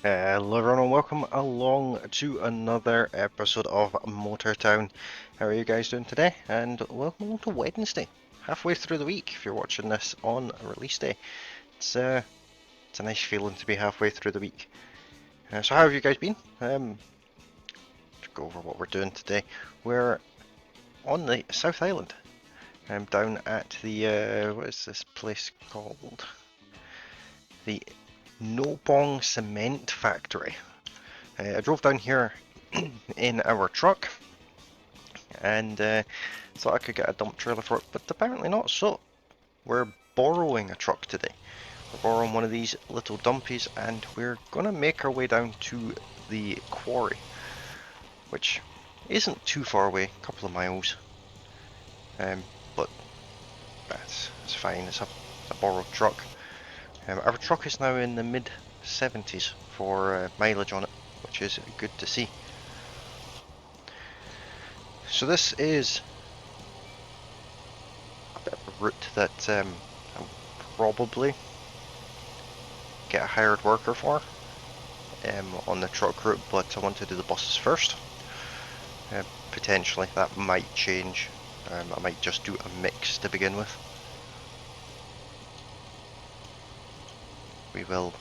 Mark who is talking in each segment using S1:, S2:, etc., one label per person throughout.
S1: Hello everyone and welcome along to another episode of Motor Town. How are you guys doing today? And welcome along to Wednesday, halfway through the week if you're watching this on release day. It's a nice feeling to be halfway through the week. So how have you guys been? To go over what we're doing today. We're on the South Island. Down at the, what is this place called? The Nobong Cement Factory. I drove down here in our truck and thought I could get a dump trailer for it, but apparently not. So we're borrowing a truck today. We're borrowing one of these little dumpies and we're gonna make our way down to the quarry, which isn't too far away, a couple of miles. But that's fine. It's a borrowed truck. Our truck is now in the mid 70s for mileage on it, which is good to see. So this is a bit of a route that I'll probably get a hired worker for on the truck route, but I want to do the buses first. Potentially that might change. I might just do a mix to begin with. We will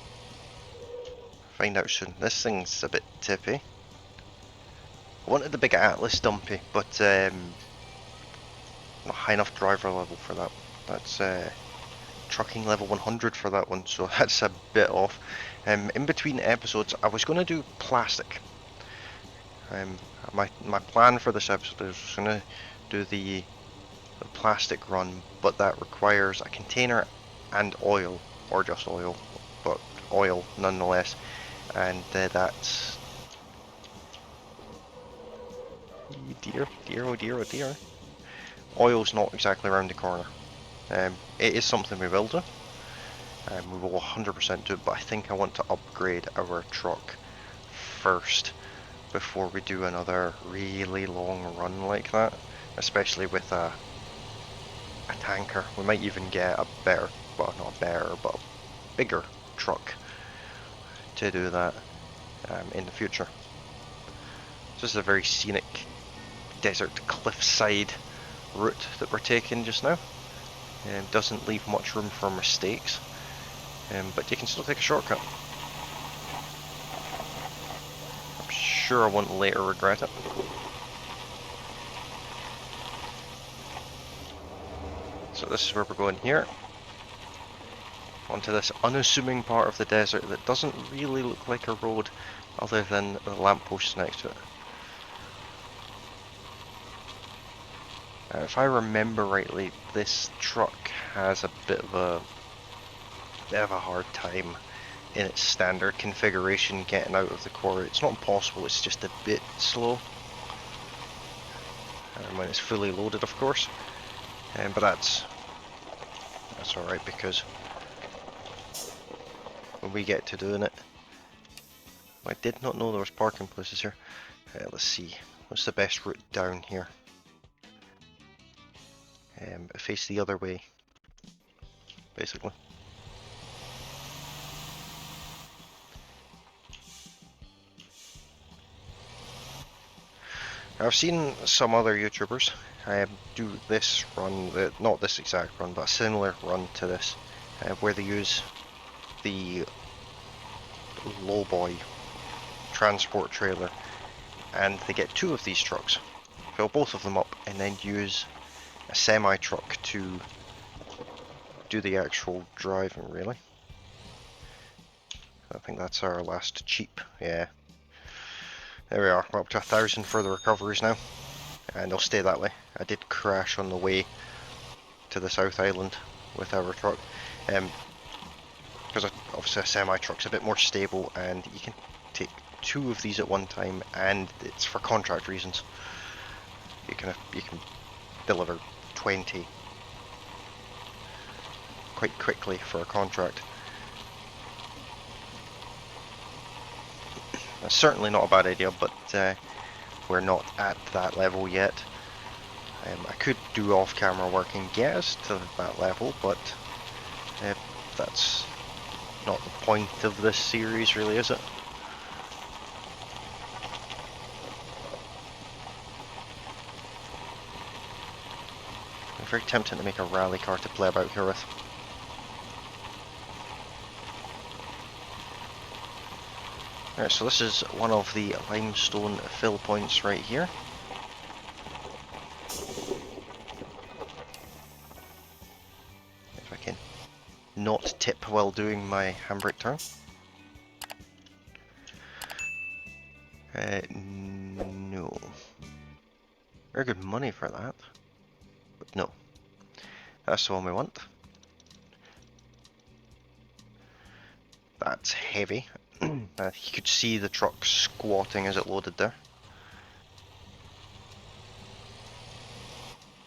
S1: find out soon. This thing's a bit tippy. I wanted the big Atlas dumpy, but not high enough driver level for that. That's trucking level 100 for that one, so that's a bit off. In between episodes, I was going to do plastic. My plan for this episode is going to do the plastic run, but that requires a container and oil, or just oil, but oil nonetheless, and that's... Dear, oh dear, oh dear. Oil's not exactly around the corner. It is something we will do. We will 100% do it, but I think I want to upgrade our truck first before we do another really long run like that, especially with a tanker. We might even get a better, well not better, but a bigger truck to do that in the future. So this is a very scenic desert cliffside route that we're taking just now. Doesn't leave much room for mistakes, but you can still take a shortcut. I'm sure I won't later regret it. So this is where we're going here, onto this unassuming part of the desert that doesn't really look like a road other than the lampposts next to it. If I remember rightly, this truck has a bit of a hard time in its standard configuration getting out of the quarry. It's not impossible, it's just a bit slow. And when it's fully loaded, of course. But that's alright, because when we get to doing it... I did not know there was parking places here. Let's see, what's the best route down here? Face the other way, basically. I've seen some other YouTubers do this run, not this exact run, but a similar run to this, where they use the lowboy transport trailer, and they get two of these trucks, fill both of them up, and then use a semi-truck to do the actual driving, really. I think that's our last cheap, yeah. There we are, we're up to 1,000 for the recoveries now, and they'll stay that way. I did crash on the way to the South Island with our truck, because obviously a semi-truck's a bit more stable, and you can take two of these at one time, and it's for contract reasons. You can deliver 20 quite quickly for a contract. That's certainly not a bad idea, but we're not at that level yet. I could do off-camera work and get us to that level, but that's not the point of this series, really, is it? Very tempting to make a rally car to play about here with. Alright, so this is one of the limestone fill points right here. If I can not tip while doing my handbrake turn. No. Very good money for that. But no. That's the one we want. That's heavy. You could see the truck squatting as it loaded there.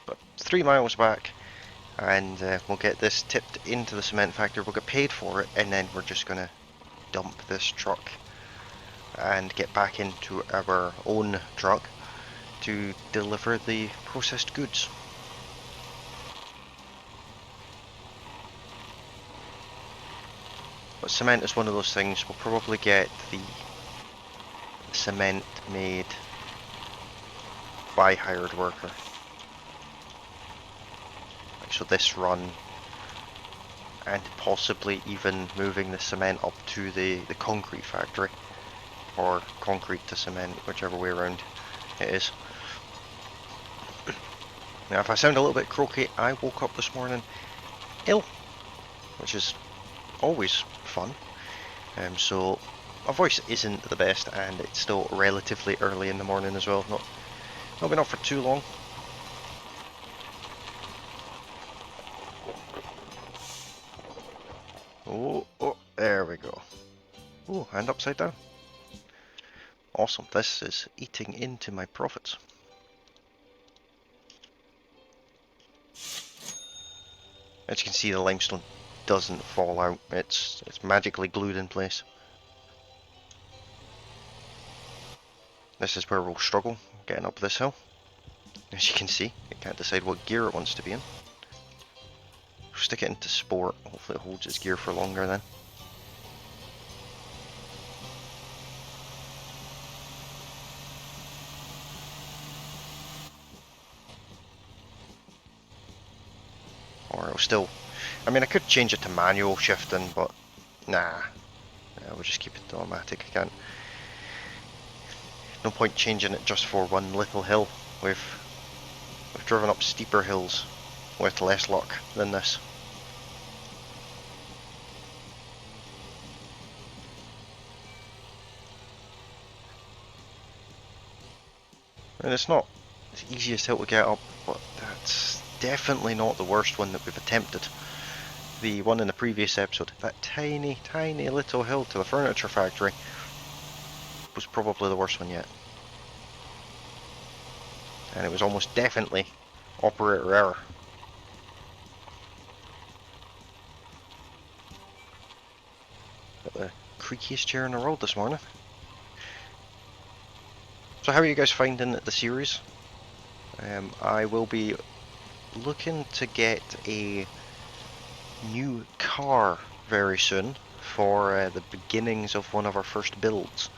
S1: But 3 miles back, and we'll get this tipped into the cement factory, we'll get paid for it, and then we're just going to dump this truck and get back into our own truck to deliver the processed goods. But cement is one of those things, we'll probably get the cement made by hired worker. So this run, and possibly even moving the cement up to the concrete factory, or concrete to cement, whichever way around it is. Now if I sound a little bit croaky, I woke up this morning ill, which is always fun. So my voice isn't the best, and it's still relatively early in the morning as well. Not been up for too long. Oh, there we go. Oh, and upside down. Awesome, this is eating into my profits. As you can see, the limestone doesn't fall out. It's magically glued in place. This is where we'll struggle getting up this hill. As you can see, it can't decide what gear it wants to be in. Stick it into sport, hopefully it holds its gear for longer then. Or it'll still... I mean, I could change it to manual shifting, but nah. We'll just keep it automatic. I can't... No point changing it just for one little hill. We've driven up steeper hills with less luck than this. And it's not the easiest hill to get up, but that's definitely not the worst one that we've attempted. The one in the previous episode, that tiny, tiny little hill to the furniture factory, was probably the worst one yet. And it was almost definitely operator error. Got the creakiest chair in the world this morning. So how are you guys finding the series? I will be looking to get a new car very soon for the beginnings of one of our first builds.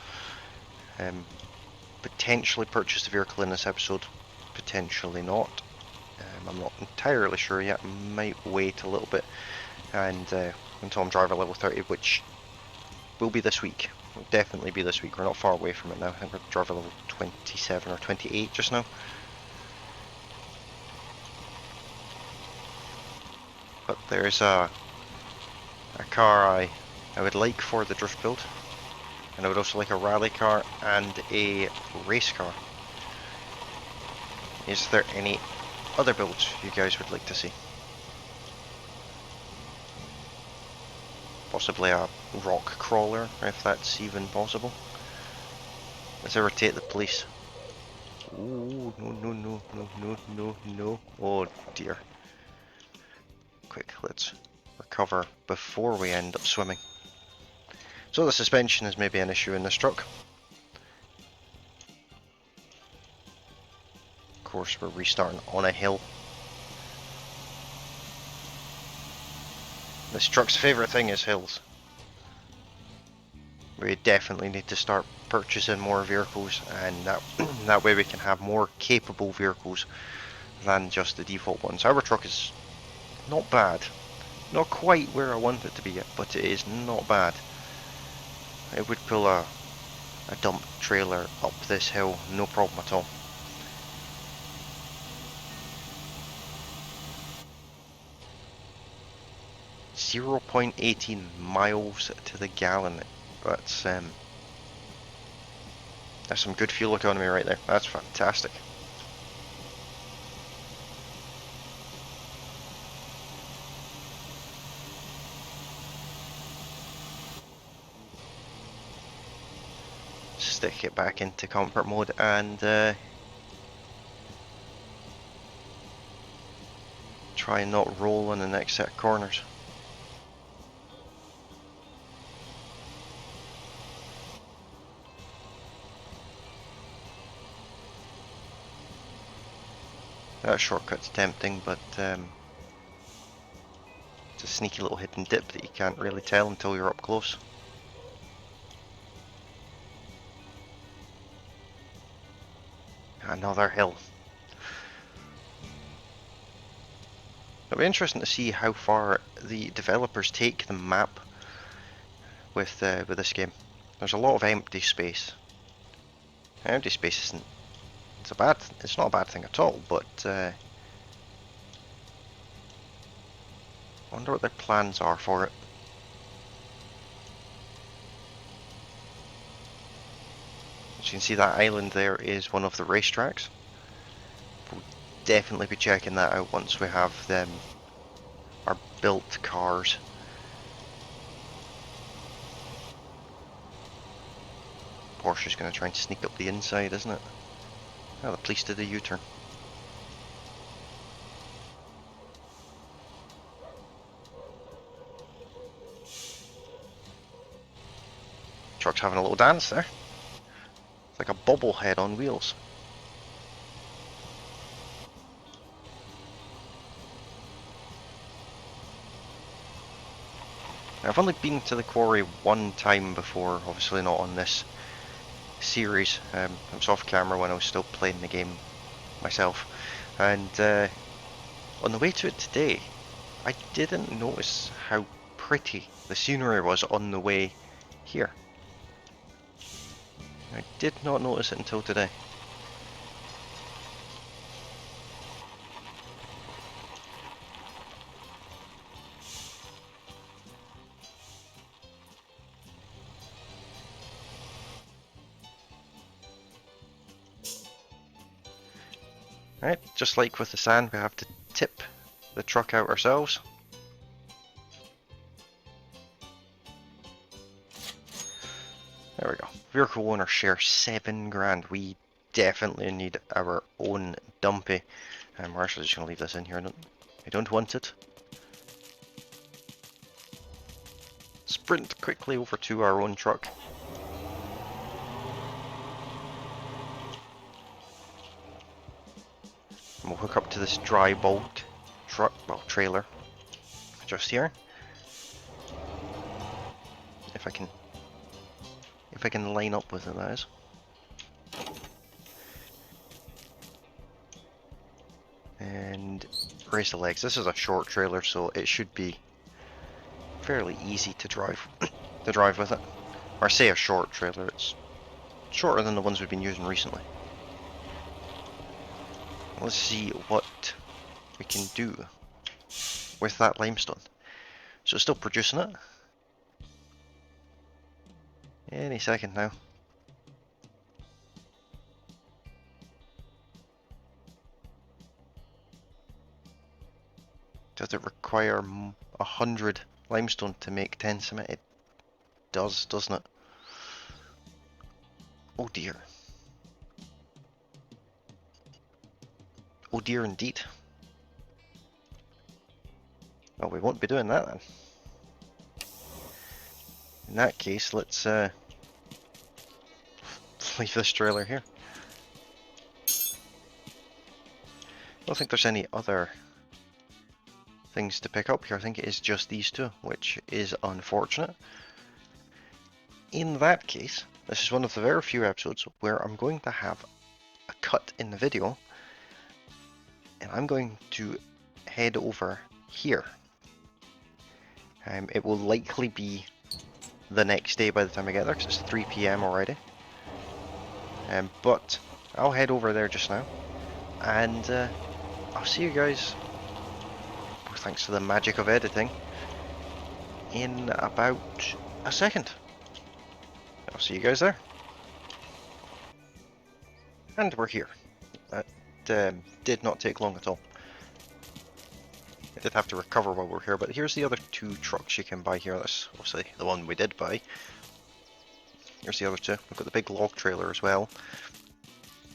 S1: Potentially purchase the vehicle in this episode, potentially not. I'm not entirely sure yet. I might wait a little bit and until I'm driver level 30, which will be this week. Will definitely be this week. We're not far away from it now. I think we're driver level 27 or 28 just now. But there's a car I would like for the drift build, and I would also like a rally car and a race car. Is there any other builds you guys would like to see? Possibly a rock crawler, if that's even possible. Let's irritate the police. Ooh, no. Oh dear. Quick, let's recover before we end up swimming. So the suspension is maybe an issue in this truck. Of course, we're restarting on a hill. This truck's favourite thing is hills. We definitely need to start purchasing more vehicles, and that way we can have more capable vehicles than just the default ones. Our truck is not bad. Not quite where I want it to be yet, but it is not bad. It would pull a dump trailer up this hill, no problem at all. .18 miles to the gallon. That's some good fuel economy right there. That's fantastic. Stick it back into comfort mode and try and not roll on the next set of corners. That shortcut's tempting, but it's a sneaky little hidden dip that you can't really tell until you're up close. Another hill. It'll be interesting to see how far the developers take the map with this game. There's a lot of empty space. Empty space isn't. It's not a bad thing at all, but I wonder what their plans are for it. As you can see, that island there is one of the racetracks. We'll definitely be checking that out once we have our built cars. Porsche's going to try and sneak up the inside, isn't it? Oh, the police did a U-turn. Truck's having a little dance there. It's like a bobblehead on wheels. I've only been to the quarry one time before, obviously not on this series. I was off camera when I was still playing the game myself, and on the way to it today, I didn't notice how pretty the scenery was on the way here. I did not notice it until today. Right, just like with the sand, we have to tip the truck out ourselves. There we go. Vehicle owner share 7 grand. We definitely need our own dumpy. And we're actually just going to leave this in here. I don't want it. Sprint quickly over to our own truck. And we'll hook up to this dry bulk truck, well, trailer, just here. If I can line up with it, that is. And raise the legs. This is a short trailer, so it should be fairly easy to drive with it. Or say a short trailer, it's shorter than the ones we've been using recently. Let's see what we can do with that limestone. So it's still producing it. Any second now. Does it require 100 limestone to make 10 cement? It does, doesn't it? Oh dear. Oh dear indeed. Well, we won't be doing that then. In that case, let's leave this trailer here. I don't think there's any other things to pick up here. I think it is just these two, which is unfortunate. In that case, this is one of the very few episodes where I'm going to have a cut in the video and I'm going to head over here. It will likely be the next day by the time I get there, because it's 3 p.m. already. But I'll head over there just now, and I'll see you guys, thanks to the magic of editing, in about a second. I'll see you guys there. And we're here. That did not take long at all. I did have to recover while we were here, but here's the other 2 trucks you can buy here. That's obviously the one we did buy. Here's the other 2. We've got the big log trailer as well.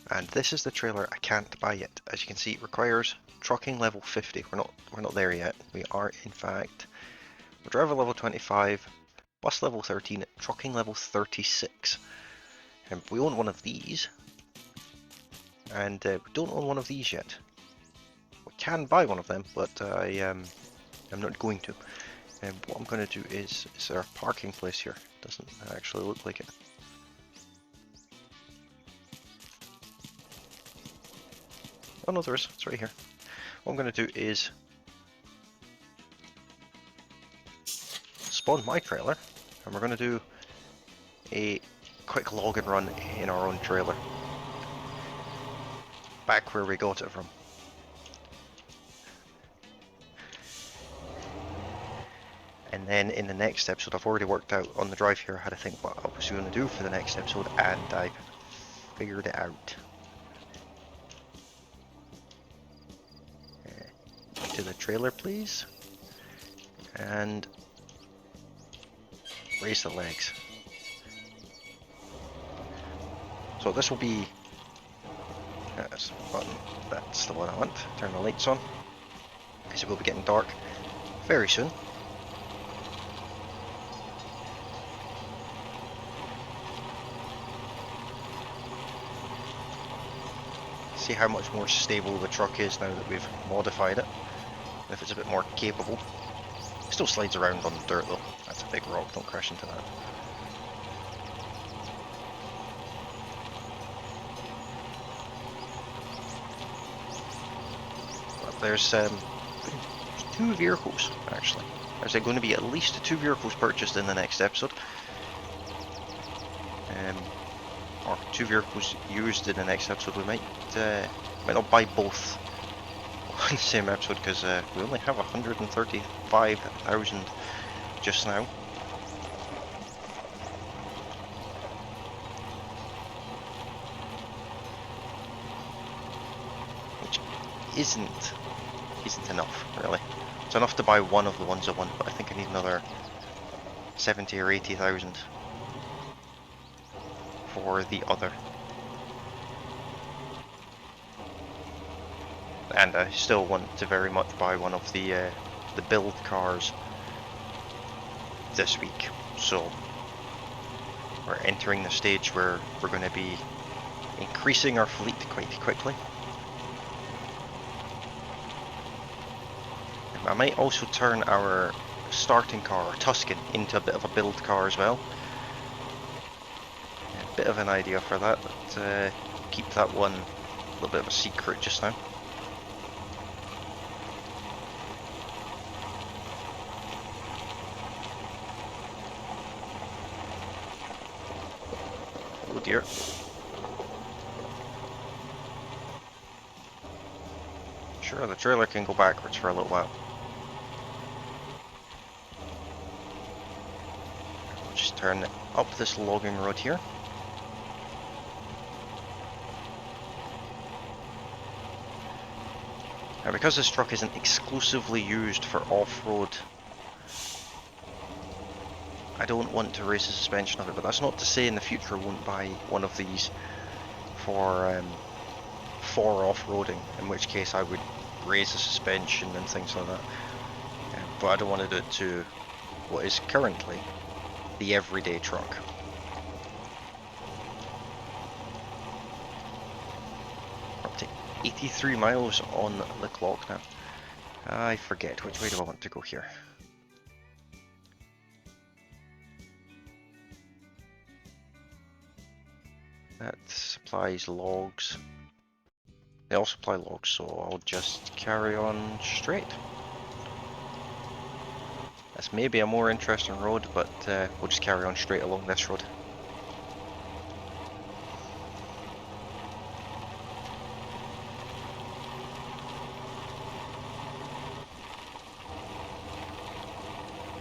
S1: And this is the trailer I can't buy yet. As you can see, it requires trucking level 50. We're not there yet. We are, in fact, we're driver level 25, bus level 13, trucking level 36. And we own one of these, and we don't own one of these yet. We can buy one of them, but I'm not going to. And what I'm going to do is there a parking place here? Doesn't actually look like it. Oh no, there is. It's right here. What I'm going to do is spawn my trailer, and we're going to do a quick log and run in our own trailer. Back where we got it from. And then in the next episode, I've already worked out on the drive here how to think what I was going to do for the next episode, and I figured it out. To the trailer, please. And raise the legs. So this will be... That's the button. That's the one I want. Turn the lights on, because it will be getting dark very soon. See how much more stable the truck is now that we've modified it. If it's a bit more capable. It still slides around on the dirt though. That's a big rock, don't crash into that. But there's 2 vehicles actually. There's going to be at least 2 vehicles purchased in the next episode. Or 2 vehicles used in the next episode. We might not buy both on the same episode, because we only have 135,000 just now. Which isn't enough, really. It's enough to buy one of the ones I want, but I think I need another 70 or 80,000 for the other. And I still want to very much buy one of the build cars this week. So we're entering the stage where we're going to be increasing our fleet quite quickly. I might also turn our starting car, our Tuscan, into a bit of a build car as well. A bit of an idea for that, but keep that one a little bit of a secret just now. Oh dear. Sure, the trailer can go backwards for a little while. We'll just turn up this logging road here. Now, because this truck isn't exclusively used for off-road, I don't want to raise the suspension of it, but that's not to say in the future I won't buy one of these for off-roading, in which case I would raise the suspension and things like that. But I don't want to do it to what is currently the everyday truck. Up to 83 miles on the clock now. I forget, which way do I want to go here? That supplies logs. They all supply logs, so I'll just carry on straight. This may be a more interesting road, but we'll just carry on straight along this road.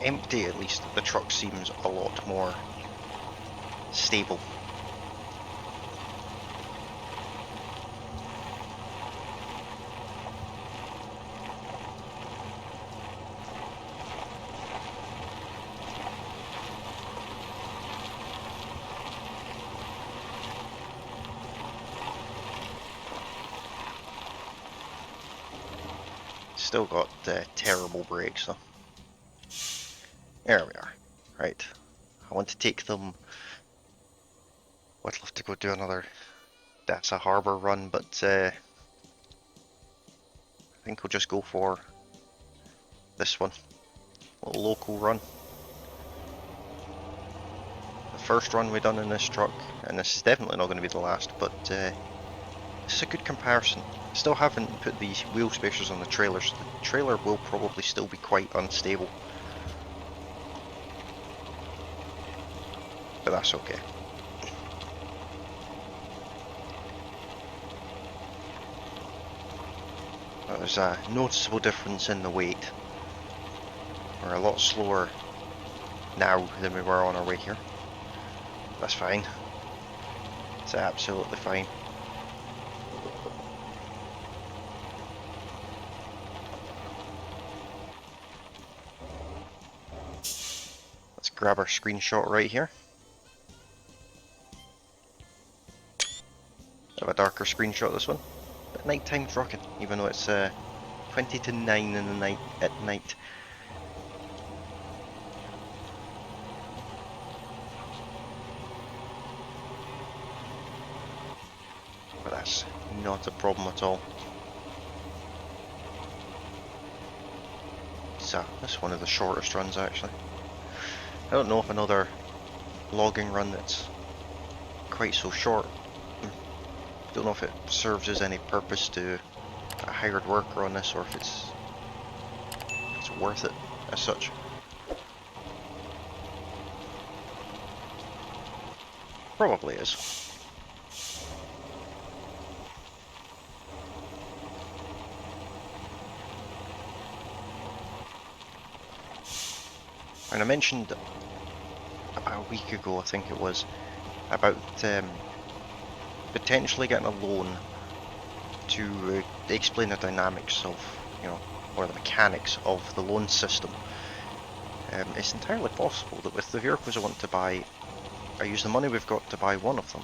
S1: Empty, at least, the truck seems a lot more stable. Still got terrible brakes though. There we are. Right. I want to take them. I'd love to go do another That's a harbour run, but I think we'll just go for this one. A little local run. The first run we done in this truck, and this is definitely not going to be the last, but it's a good comparison. Still haven't put these wheel spacers on the trailer, so the trailer will probably still be quite unstable. But that's okay. There's a noticeable difference in the weight. We're a lot slower now than we were on our way here. That's fine. It's absolutely fine. Let's grab our screenshot right here. Have a darker screenshot this one. But nighttime's rocking, even though it's 20 to 9 in the night at night. But that's not a problem at all. So that's one of the shortest runs actually. I don't know if another logging run that's quite so short. Don't know if it serves as any purpose to a hired worker on this, or if it's worth it as such. Probably is. And I mentioned about a week ago, I think it was, about potentially getting a loan to explain the dynamics of, or the mechanics of the loan system. It's entirely possible that with the vehicles I want to buy, I use the money we've got to buy one of them,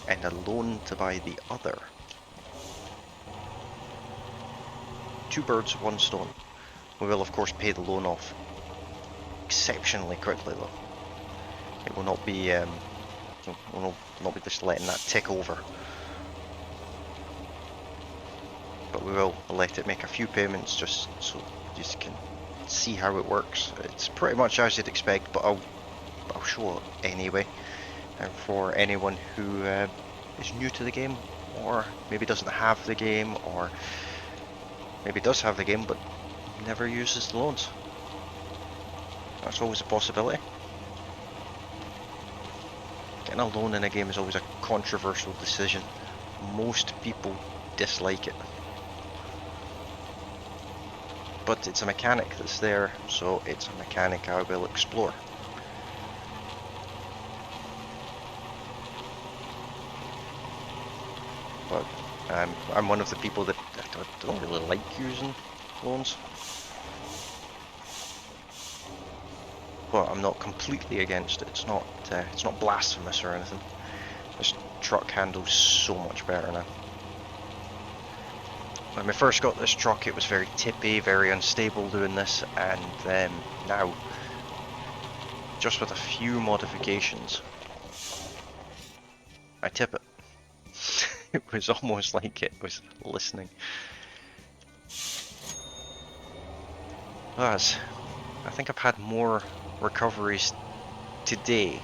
S1: and a loan to buy the other. Two birds, one stone. We will of course pay the loan off exceptionally quickly though. It will not be we'll not be just letting that tick over. But we will let it make a few payments just so you can see how it works. It's pretty much as you'd expect, but I'll show it anyway. And for anyone who is new to the game, or maybe doesn't have the game, or maybe does have the game but never uses the loans. That's always a possibility. Getting a loan in a game is always a controversial decision. Most people dislike it. But it's a mechanic that's there, so it's a mechanic I will explore. But I'm one of the people that I don't really like using loans. But I'm not completely against it. It's not blasphemous or anything. This truck handles so much better now. When we first got this truck, it was very tippy, very unstable doing this, and now, just with a few modifications, I tip it. It was almost like it was listening. As I think I've had more recoveries today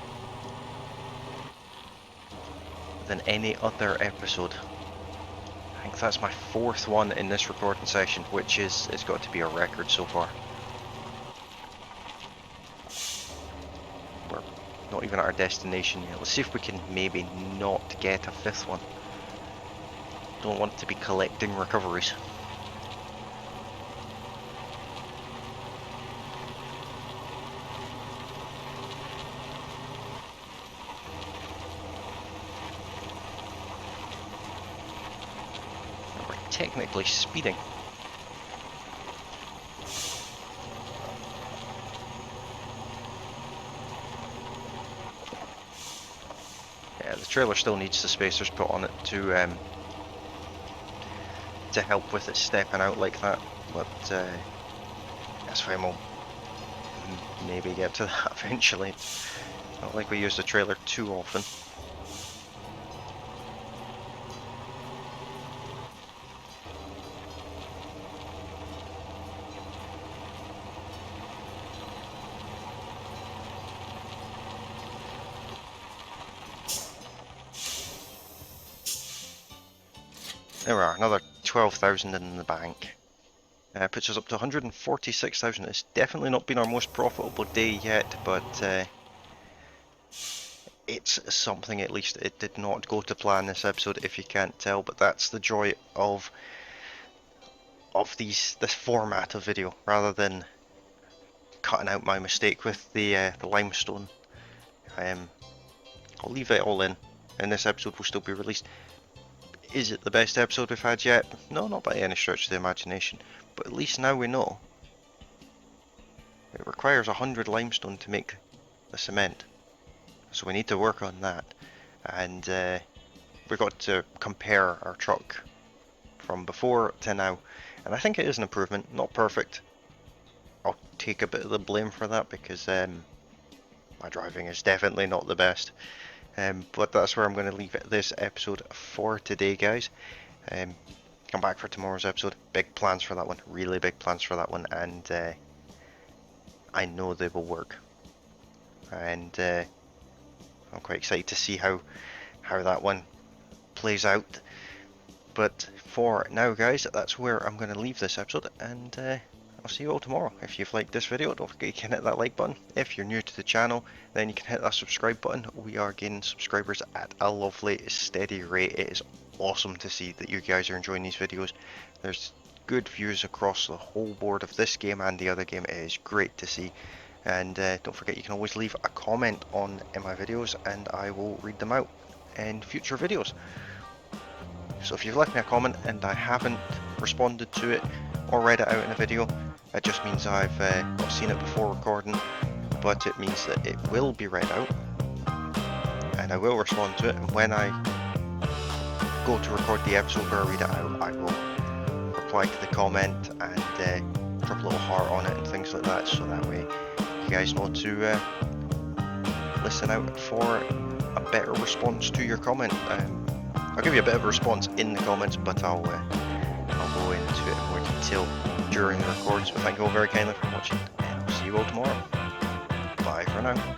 S1: than any other episode. think that's my 4th one in this recording session, which is, it's got to be a record so far. We're not even at our destination yet. Let's see if we can maybe not get a 5th one. Don't want to be collecting recoveries. And we're technically speeding. Yeah, the trailer still needs the spacers put on it to help with it stepping out like that, but that's fine. We'll maybe get to that eventually. Not like we use the trailer too often. There we are, another 12,000 in the bank. Puts us up to 146,000. It's definitely not been our most profitable day yet, but it's something at least. It did not go to plan this episode, if you can't tell, but that's the joy of this format of video, rather than cutting out my mistake with the limestone. I'll leave it all in, and this episode will still be released. Is it the best episode we've had yet? No, not by any stretch of the imagination, but at least now we know. It requires 100 limestone to make the cement, so we need to work on that. And we've got to compare our truck from before to now, and I think it is an improvement. Not perfect. I'll take a bit of the blame for that, because my driving is definitely not the best. But that's where I'm going to leave this episode for today, guys. Come back for tomorrow's episode. Big plans for that one, really big plans for that one, and I know they will work. And I'm quite excited to see how that one plays out. But for now, guys, that's where I'm going to leave this episode, and I'll see you all tomorrow. If you've liked this video, don't forget you can hit that like button. If you're new to the channel, then you can hit that subscribe button. We are gaining subscribers at a lovely steady rate. It is awesome to see that you guys are enjoying these videos. There's good views across the whole board of this game and the other game. It is great to see. And don't forget, you can always leave a comment on my videos, and I will read them out in future videos. So if you've left me a comment and I haven't responded to it or read it out in a video, it just means I've not seen it before recording, but it means that it will be read out, and I will respond to it. And when I go to record the episode where I read it out, I will reply to the comment and drop a little heart on it and things like that, so that way you guys know to listen out for a better response to your comment. I'll give you a bit of a response in the comments, but I'll go into it in more detail during the recordings. But thank you all very kindly for watching, and I'll see you all tomorrow. Bye for now.